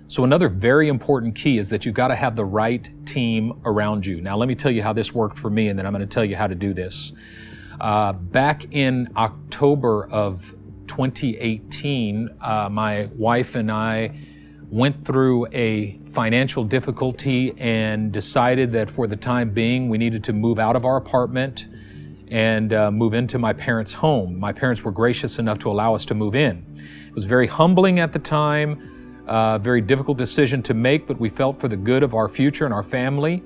So another very important key is that you've got to have the right team around you. Now, let me tell you how this worked for me, and then I'm going to tell you how to do this. Back in October of 2018, my wife and I went through a financial difficulty and decided that for the time being, we needed to move out of our apartment and move into my parents' home. My parents were gracious enough to allow us to move in. It was very humbling at the time. Very difficult decision to make, but we felt for the good of our future and our family,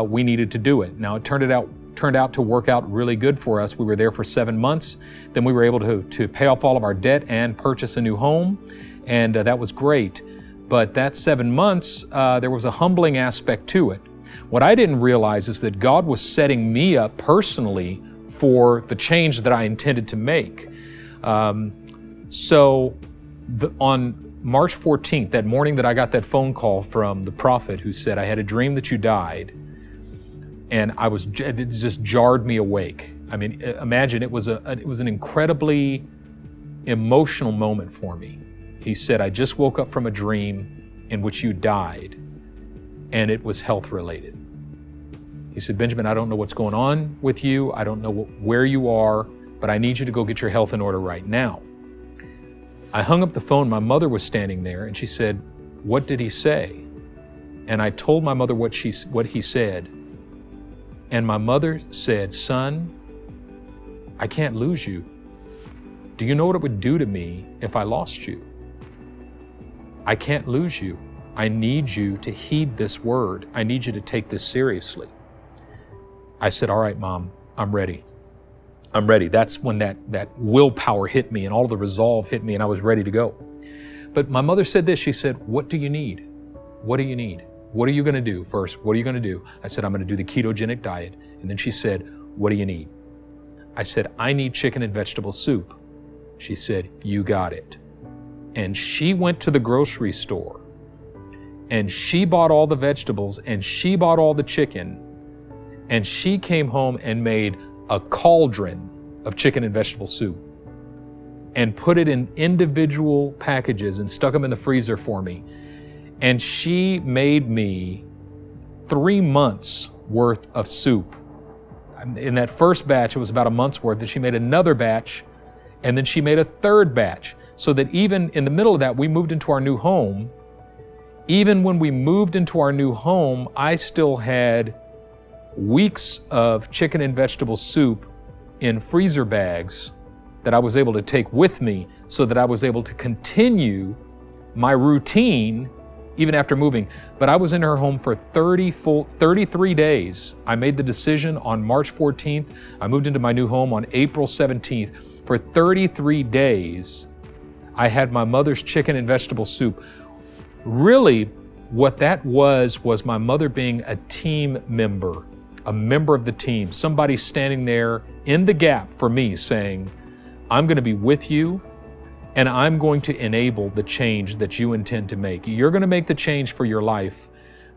we needed to do it. Now, it turned out to work out really good for us. We were there for 7 months. Then we were able to pay off all of our debt and purchase a new home, and that was great. But that 7 months, there was a humbling aspect to it. What I didn't realize is that God was setting me up personally for the change that I intended to make. On March 14th, that morning that I got that phone call from the prophet who said, I had a dream that you died, and it just jarred me awake. I mean, imagine it was an incredibly emotional moment for me. He said, I just woke up from a dream in which you died, and it was health related. He said, Benjamin, I don't know what's going on with you. I don't know where you are, but I need you to go get your health in order right now. I hung up the phone. My mother was standing there, and she said, what did he say? And I told my mother what he said. And my mother said, son, I can't lose you. Do you know what it would do to me if I lost you? I can't lose you. I need you to heed this word. I need you to take this seriously. I said, all right, Mom, I'm ready. I'm ready. That's when that willpower hit me and all the resolve hit me, and I was ready to go. But my mother said this. She said, what do you need? What do you need? What are you going to do first? What are you going to do? I said, I'm going to do the ketogenic diet. And then she said, what do you need? I said, I need chicken and vegetable soup. She said, you got it. And she went to the grocery store and she bought all the vegetables and she bought all the chicken, and she came home and made a cauldron of chicken and vegetable soup and put it in individual packages and stuck them in the freezer for me. And she made me 3 months worth of soup. In that first batch, it was about a month's worth. Then she made another batch, and then she made a third batch. So that even in the middle of that, we moved into our new home. Even when we moved into our new home, I still had weeks of chicken and vegetable soup in freezer bags that I was able to take with me so that I was able to continue my routine even after moving. But I was in her home for 33 days. I made the decision on March 14th. I moved into my new home on April 17th. For 33 days, I had my mother's chicken and vegetable soup. Really, what that was my mother being a team member, a member of the team, somebody standing there in the gap for me saying, I'm going to be with you and I'm going to enable the change that you intend to make. You're going to make the change for your life,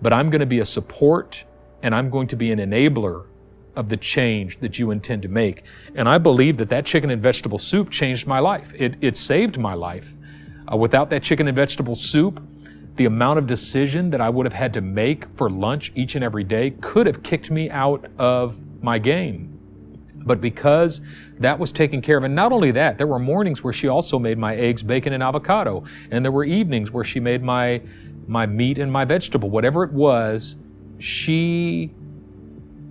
but I'm going to be a support and I'm going to be an enabler of the change that you intend to make. And I believe that chicken and vegetable soup changed my life. It saved my life. Without that chicken and vegetable soup, the amount of decision that I would have had to make for lunch each and every day could have kicked me out of my game. But because that was taken care of, and not only that, there were mornings where she also made my eggs, bacon, and avocado. And there were evenings where she made my meat and my vegetable. Whatever it was, she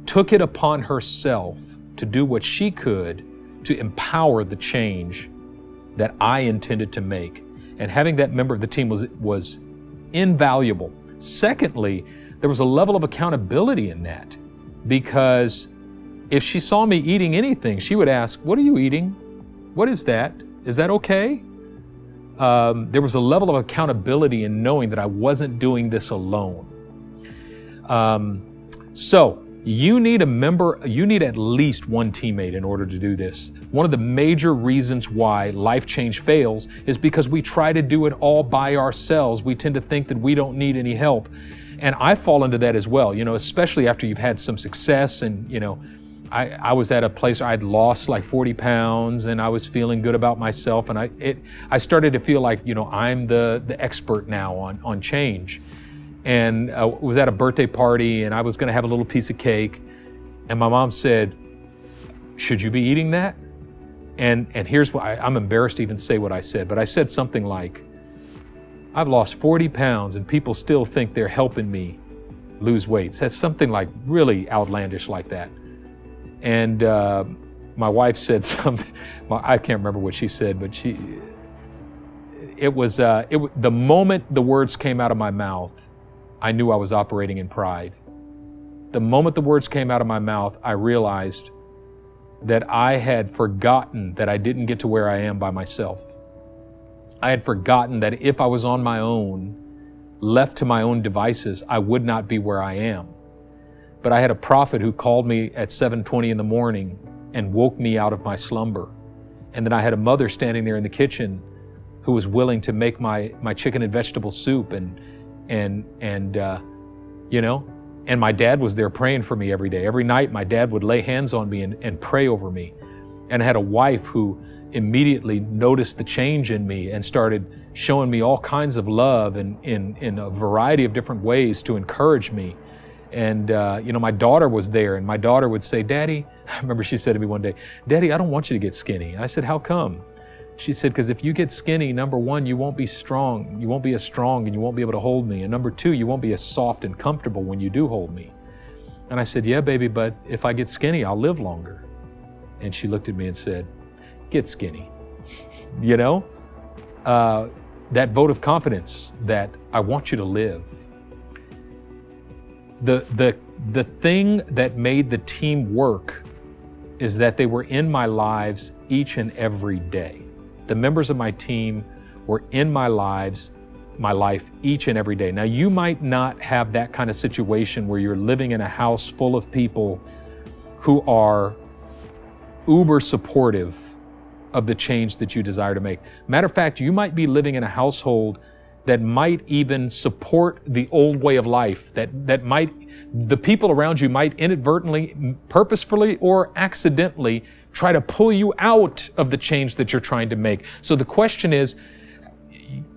took it upon herself to do what she could to empower the change that I intended to make. And having that member of the team was invaluable. Secondly, there was a level of accountability in that, because if she saw me eating anything, she would ask, what are you eating? What is that? Is that okay? There was a level of accountability in knowing that I wasn't doing this alone. So you need at least one teammate in order to do this. One of the major reasons why life change fails is because we try to do it all by ourselves. We tend to think that we don't need any help. And I fall into that as well, especially after you've had some success and, I was at a place where I'd lost like 40 pounds and I was feeling good about myself. And I started to feel like, I'm the expert now on change. And I was at a birthday party and I was going to have a little piece of cake. And my mom said, should you be eating that? And here's what I'm embarrassed to even say what I said, but I said something like, I've lost 40 pounds and people still think they're helping me lose weight. Said something like really outlandish like that. And my wife said something, I can't remember what she said, but the moment the words came out of my mouth, I knew I was operating in pride. The moment the words came out of my mouth, I realized that I had forgotten that I didn't get to where I am by myself. I had forgotten that if I was on my own, left to my own devices, I would not be where I am. But I had a prophet who called me at 7:20 in the morning and woke me out of my slumber. And then I had a mother standing there in the kitchen who was willing to make my chicken and vegetable soup and my dad was there praying for me every day. Every night my dad would lay hands on me and pray over me. And I had a wife who immediately noticed the change in me and started showing me all kinds of love in a variety of different ways to encourage me. And, my daughter was there and my daughter would say, Daddy, I remember she said to me one day, Daddy, I don't want you to get skinny. And I said, how come? She said, because if you get skinny, number one, you won't be strong. You won't be as strong and you won't be able to hold me. And number two, you won't be as soft and comfortable when you do hold me. And I said, yeah, baby, but if I get skinny, I'll live longer. And she looked at me and said, get skinny. That vote of confidence that I want you to live. The thing that made the team work is that they were in my lives each and every day. The members of my team were in my life each and every day. Now, you might not have that kind of situation where you're living in a house full of people who are uber supportive of the change that you desire to make. Matter of fact, you might be living in a household that might even support the old way of life, the people around you might inadvertently, purposefully, or accidentally try to pull you out of the change that you're trying to make. So the question is,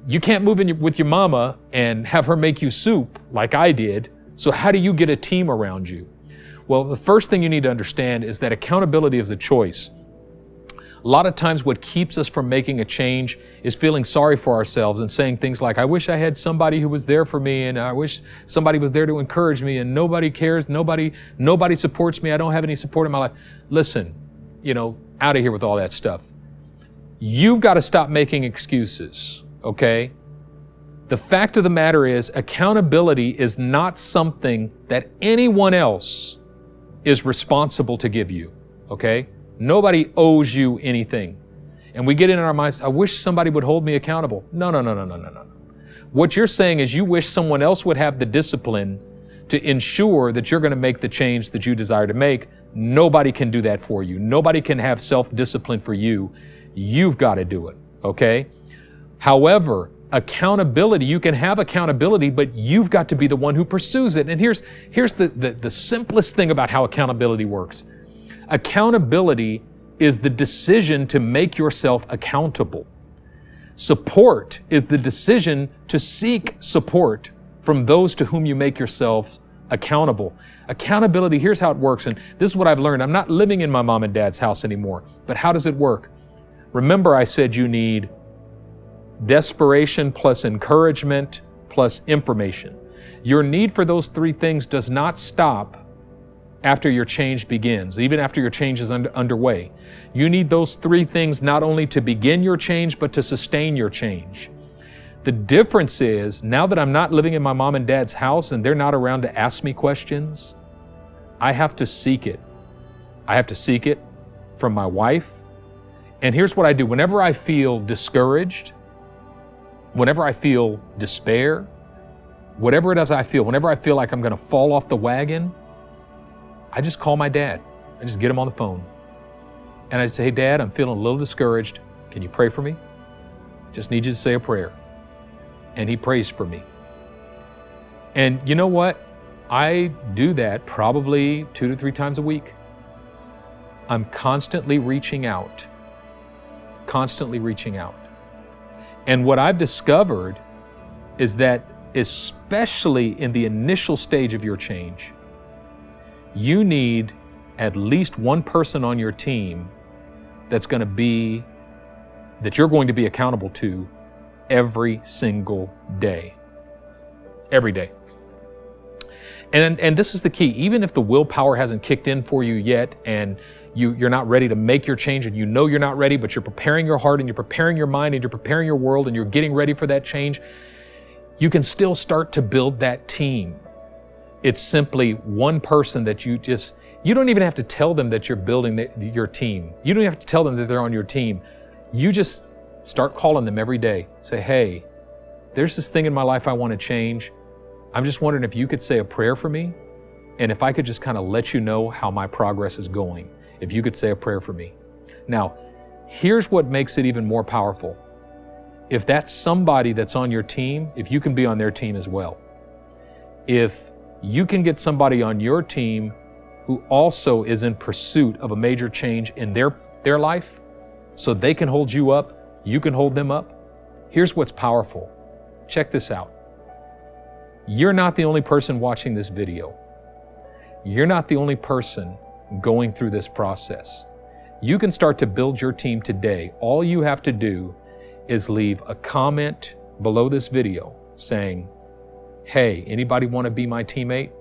you can't move in with your mama and have her make you soup like I did. So how do you get a team around you? Well, the first thing you need to understand is that accountability is a choice. A lot of times what keeps us from making a change is feeling sorry for ourselves and saying things like, I wish I had somebody who was there for me, and I wish somebody was there to encourage me, and nobody cares, nobody supports me, I don't have any support in my life. Listen, out of here with all that stuff. You've got to stop making excuses, okay? The fact of the matter is, accountability is not something that anyone else is responsible to give you, okay? Nobody owes you anything. And we get in our minds, I wish somebody would hold me accountable. No. What you're saying is you wish someone else would have the discipline to ensure that you're going to make the change that you desire to make. Nobody can do that for you. Nobody can have self-discipline for you. You've got to do it, okay? However, accountability, you can have accountability, but you've got to be the one who pursues it. And here's the simplest thing about how accountability works. Accountability is the decision to make yourself accountable. Support is the decision to seek support from those to whom you make yourselves accountable. Accountability, here's how it works, and this is what I've learned. I'm not living in my mom and dad's house anymore, but how does it work? Remember, I said you need desperation plus encouragement plus information. Your need for those three things does not stop after your change begins, even after your change is underway. You need those three things not only to begin your change, but to sustain your change. The difference is, now that I'm not living in my mom and dad's house and they're not around to ask me questions, I have to seek it. I have to seek it from my wife. And here's what I do. Whenever I feel discouraged, whenever I feel despair, whatever it is I feel, whenever I feel like I'm going to fall off the wagon, I just call my dad. I just get him on the phone. And I say, hey, Dad, I'm feeling a little discouraged. Can you pray for me? Just need you to say a prayer. And he prays for me. And you know what? I do that probably 2 to 3 times a week. I'm constantly reaching out. Constantly reaching out. And what I've discovered is that, especially in the initial stage of your change, you need at least one person on your team that you're going to be accountable to every single day. Every day. And this is the key. Even if the willpower hasn't kicked in for you yet, and you're not ready to make your change, and you know you're not ready, but you're preparing your heart and you're preparing your mind and you're preparing your world and you're getting ready for that change, you can still start to build that team. It's simply one person that you don't even have to tell them that you're building your team. You don't have to tell them that they're on your team. You just start calling them every day. Say, hey, there's this thing in my life I want to change. I'm just wondering if you could say a prayer for me, and if I could just kind of let you know how my progress is going. If you could say a prayer for me. Now, here's what makes it even more powerful. If that's somebody that's on your team, if you can be on their team as well. If you can get somebody on your team who also is in pursuit of a major change in their life, so they can hold you up, you can hold them up. Here's what's powerful. Check this out. You're not the only person watching this video. You're not the only person going through this process. You can start to build your team today. All you have to do is leave a comment below this video saying, hey, anybody want to be my teammate?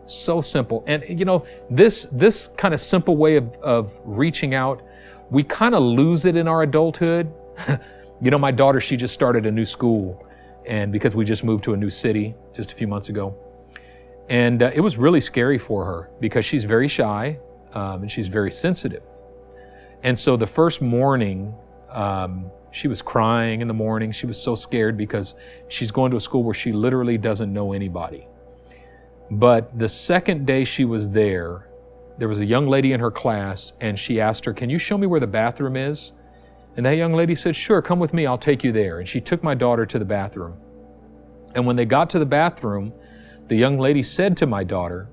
So simple. And this kind of simple way of reaching out, we kind of lose it in our adulthood. My daughter, she just started a new school, and because we just moved to a new city just a few months ago. And it was really scary for her because she's very shy and she's very sensitive. And so the first morning, she was crying in the morning. She was so scared because she's going to a school where she literally doesn't know anybody. But the second day she was there was a young lady in her class, and she asked her, can you show me where the bathroom is? And that young lady said, sure, come with me, I'll take you there. And she took my daughter to the bathroom. And when they got to the bathroom, the young lady said to my daughter,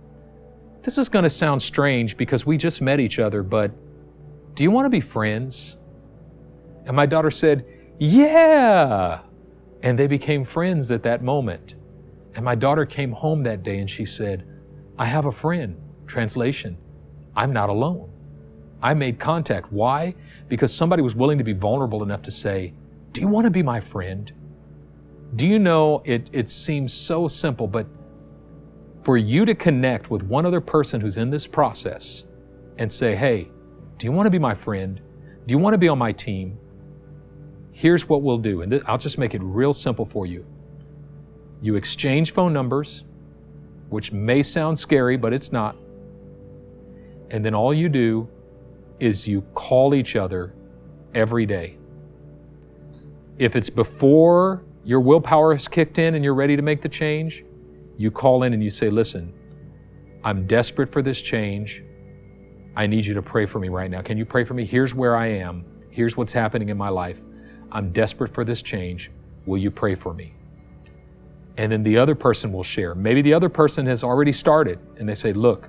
this is going to sound strange because we just met each other, but do you want to be friends? And my daughter said, yeah. And they became friends at that moment. And my daughter came home that day and she said, I have a friend. Translation, I'm not alone. I made contact. Why? Because somebody was willing to be vulnerable enough to say, do you want to be my friend? Do you know, it seems so simple, but for you to connect with one other person who's in this process and say, hey, do you want to be my friend? Do you want to be on my team? Here's what we'll do. And I'll just make it real simple for you. You exchange phone numbers, which may sound scary, but it's not. And then all you do is you call each other every day. If it's before your willpower has kicked in and you're ready to make the change, you call in and you say, listen, I'm desperate for this change. I need you to pray for me right now. Can you pray for me? Here's where I am. Here's what's happening in my life. I'm desperate for this change. Will you pray for me? And then the other person will share. Maybe the other person has already started and they say, look,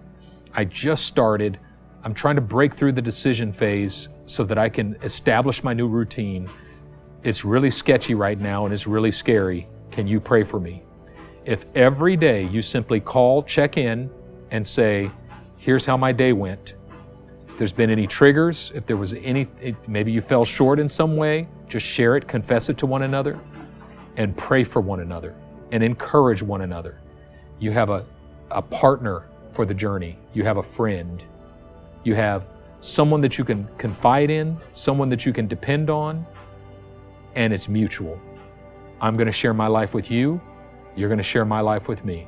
I just started. I'm trying to break through the decision phase so that I can establish my new routine. It's really sketchy right now and it's really scary. Can you pray for me? If every day you simply call, check in, and say, here's how my day went. If there's been any triggers, if there was maybe you fell short in some way, just share it, confess it to one another, and pray for one another, and encourage one another. You have a partner for the journey. You have a friend. You have someone that you can confide in, someone that you can depend on, and it's mutual. I'm going to share my life with you. You're going to share my life with me.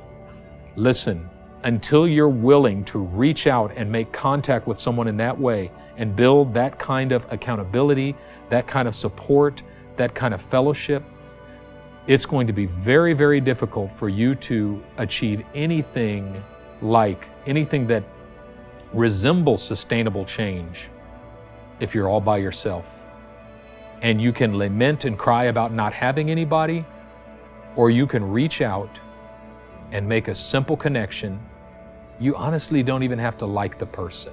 Listen, until you're willing to reach out and make contact with someone in that way and build that kind of accountability, that kind of support, that kind of fellowship, it's going to be very, very difficult for you to achieve anything that resembles sustainable change if you're all by yourself. And you can lament and cry about not having anybody, or you can reach out and make a simple connection. You honestly don't even have to like the person.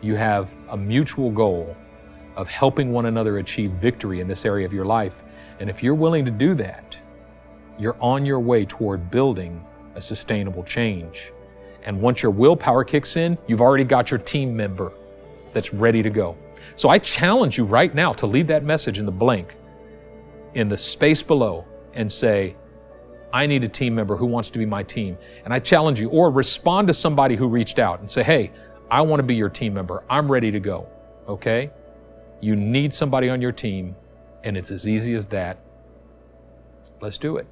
You have a mutual goal of helping one another achieve victory in this area of your life. And if you're willing to do that, you're on your way toward building a sustainable change. And once your willpower kicks in, you've already got your team member that's ready to go. So I challenge you right now to leave that message in the blank, in the space below, and say, I need a team member who wants to be my team. And I challenge you, or respond to somebody who reached out and say, hey, I want to be your team member. I'm ready to go. Okay? You need somebody on your team, and it's as easy as that. Let's do it.